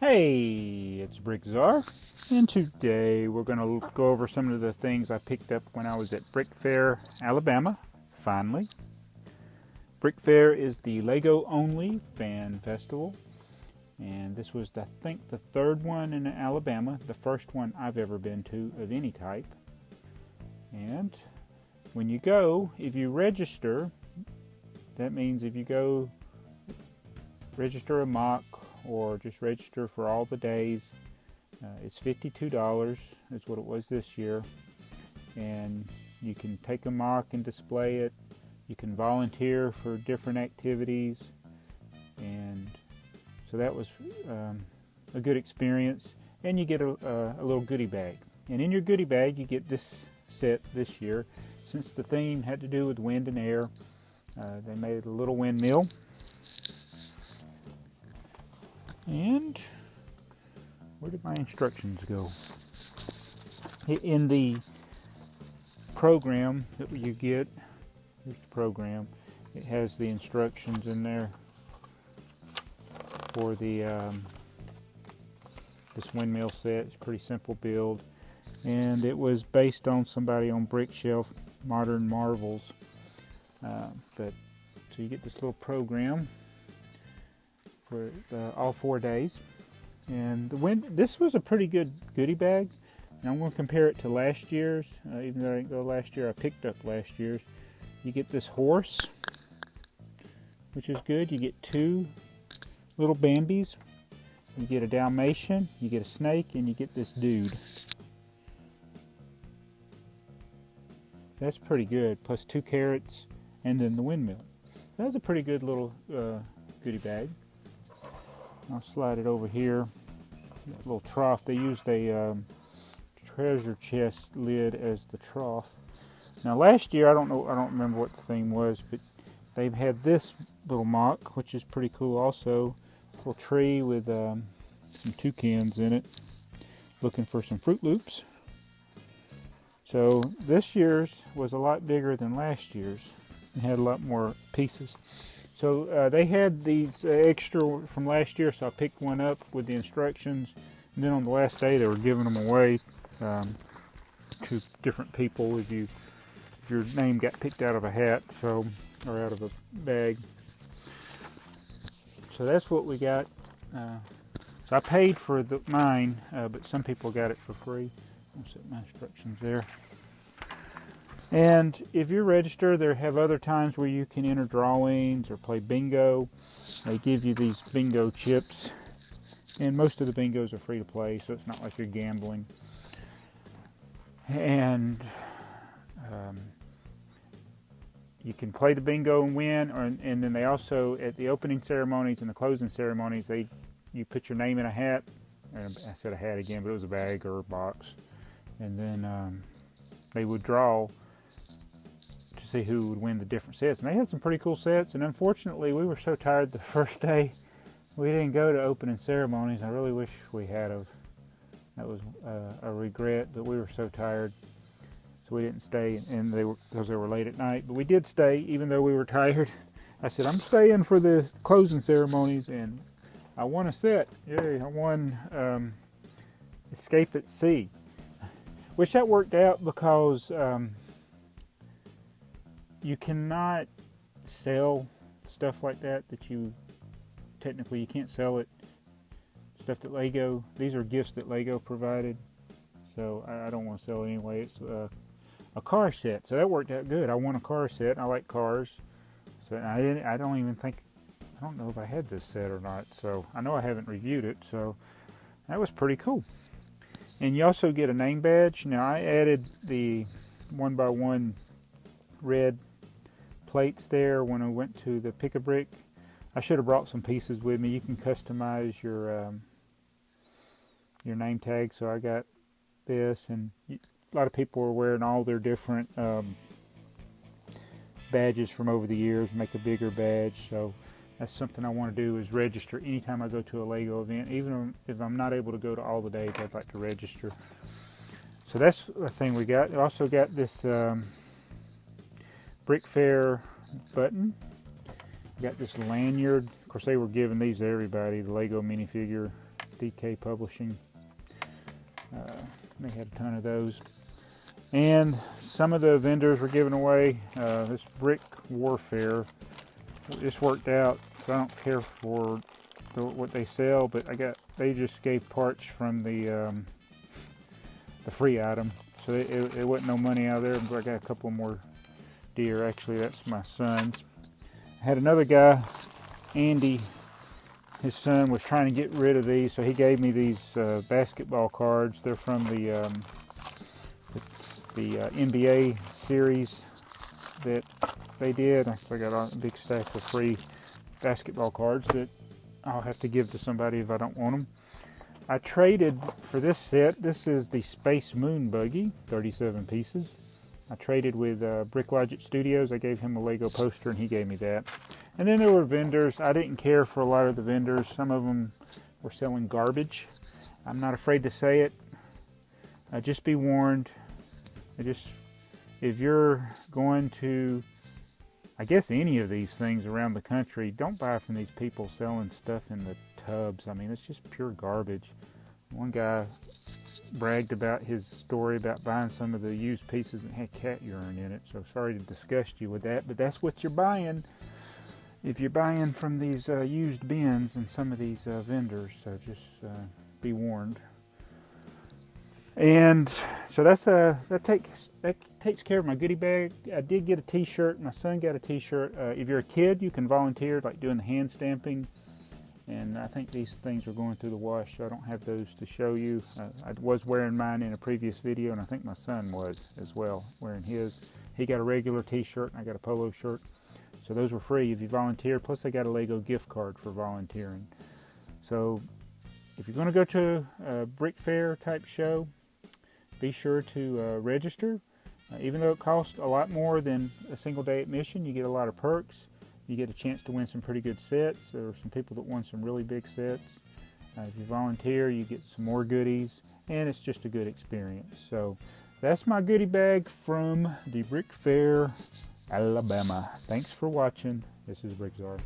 Hey, it's BrickTsar, and today we're going to go over some of the things I picked up when I was at BrickFair, Alabama, finally. BrickFair is the Lego-only fan festival, and this was, I think, the third one in Alabama, the first one I've ever been to of any type. And when you go, if you register, that means if you go register a mock or just register for all the days, it's $52 is what it was this year, and you can take a mock and display it. You can volunteer for different activities, and so that was a good experience. And you get a little goodie bag, and in your goodie bag you get this set this year. Since the theme had to do with wind and air, they made a little windmill. And where did my instructions go? In the program that you get, here's the program. It has the instructions in there for the this windmill set. It's a pretty simple build, and it was based on somebody on Brickshelf Modern Marvels. So you get this little program for all 4 days, and this was a pretty good goodie bag. And I'm going to compare it to last year's. Even though I didn't go last year, I picked up last year's. You get this horse, which is good. You get 2 little Bambis. You get a Dalmatian. You get a snake, and you get this dude. That's pretty good. Plus 2 carrots, and then the windmill. That's a pretty good little goodie bag. I'll slide it over here. That little trough. They used a treasure chest lid as the trough. Now last year, I don't remember what the theme was, but they've had this little mock, which is pretty cool also. A little tree with some toucans in it, looking for some Fruit Loops. So this year's was a lot bigger than last year's and had a lot more pieces. So they had these extra from last year, so I picked one up with the instructions. And then on the last day, they were giving them away to different people if your name got picked out of a hat, or out of a bag. So that's what we got. So I paid for mine, but some people got it for free. I'll set my instructions there. And if you register, they have other times where you can enter drawings or play bingo. They give you these bingo chips, and most of the bingos are free to play, so it's not like you're gambling. And you can play the bingo and win, and then they also, at the opening ceremonies and the closing ceremonies, you put your name in a hat. I said a hat again, but it was a bag or a box. And then they would draw to see who would win the different sets. And they had some pretty cool sets, and unfortunately we were so tired the first day we didn't go to opening ceremonies. I really wish we had of. That was a regret, but we were so tired, so we didn't stay, and because they were late at night. But we did stay, even though we were tired. I said, I'm staying for the closing ceremonies, and I won a set. Yay, I won Escape at Sea, which that worked out because you cannot sell stuff like that you technically you can't sell it. Stuff that Lego, these are gifts that Lego provided, so I don't want to sell it anyway. It's a car set, so that worked out good. I won a car set. I like cars, so I don't know if I had this set or not, so I know I haven't reviewed it, so that was pretty cool. And you also get a name badge. Now I added the 1x1 red plates there when I went to the Pick-a-Brick. I should have brought some pieces with me. You can customize your name tag, so I got this, and a lot of people are wearing all their different badges from over the years, make a bigger badge. So that's something I want to do, is register anytime I go to a Lego event. Even if I'm not able to go to all the days, I'd like to register. So that's the thing we got. We also got this BrickFair button. We got this lanyard. Of course, they were giving these to everybody, the Lego minifigure DK Publishing. They had a ton of those. And some of the vendors were giving away this brick warfare. This worked out, so I don't care for what they sell, but they just gave parts from the free item, so it wasn't no money out of there. But I got a couple more deer. Actually, that's my son's. I had another guy, Andy. His son was trying to get rid of these, so he gave me these basketball cards. They're from the NBA series that they did. I got a big stack of free basketball cards that I'll have to give to somebody if I don't want them. I traded for this set. This is the Space Moon Buggy, 37 pieces. I traded with BrickLogic Studios. I gave him a Lego poster and he gave me that. And then there were vendors. I didn't care for a lot of the vendors. Some of them were selling garbage. I'm not afraid to say it. Just be warned. If you're going to, I guess, any of these things around the country, don't buy from these people selling stuff in the tubs. I mean, it's just pure garbage. One guy bragged about his story about buying some of the used pieces and had cat urine in it. So sorry to disgust you with that, but that's what you're buying. If you're buying from these used bins and some of these vendors, so just be warned. And so that takes care of my goodie bag. I did get a t-shirt. My son got a t-shirt. If you're a kid, you can volunteer, like doing the hand stamping. And I think these things are going through the wash, so I don't have those to show you. I was wearing mine in a previous video, and I think my son was as well, wearing his. He got a regular t-shirt, and I got a polo shirt. So those were free if you volunteer. Plus I got a Lego gift card for volunteering. So if you're going to go to a BrickFair type show, be sure to register. Even though it costs a lot more than a single day admission, you get a lot of perks. You get a chance to win some pretty good sets. There were some people that won some really big sets. If you volunteer, you get some more goodies, and it's just a good experience. So that's my goodie bag from the BrickFair, Alabama. Thanks for watching. This is BrickTsar.